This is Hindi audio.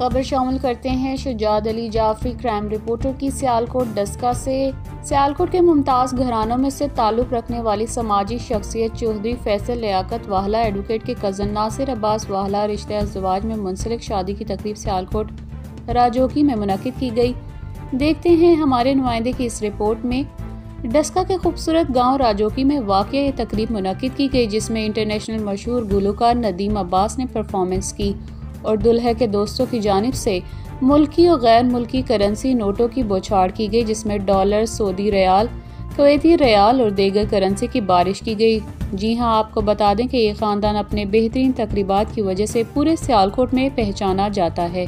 खबर शामिल करते हैं शुजात अली जाफरी क्राइम रिपोर्टर की सियालकोट डस्का से। सियालकोट के मुमताज़ घरानों में से ताल्लुक़ रखने वाली समाजी शख्सियत चौधरी फैसल लियाकत वाहला एडवोकेट के कज़न नासिर अब्बास वाहला रिश्ते अज़वाज में मुंसलिक शादी की तकरीब सियालकोट राजौकी में मुनक़िद की गई। देखते हैं हमारे नुमाइंदे की इस रिपोर्ट में। डस्का के खूबसूरत गांव राजौकी में वाक़या ये तकरीब मुनक़िद की गई, जिसमें इंटरनेशनल मशहूर गुलकार नदीम अब्बास ने परफॉर्मेंस की और दुल्हे के दोस्तों की जानिब से मुल्की और गैर मुल्की करेंसी नोटों की बौछार की गई, जिसमें डॉलर, सऊदी रियाल, कुवैती रियाल और दीगर करेंसी की बारिश की गई। जी हां, आपको बता दें कि ये ख़ानदान अपने बेहतरीन तकरीबात की वजह से पूरे सियालकोट में पहचाना जाता है।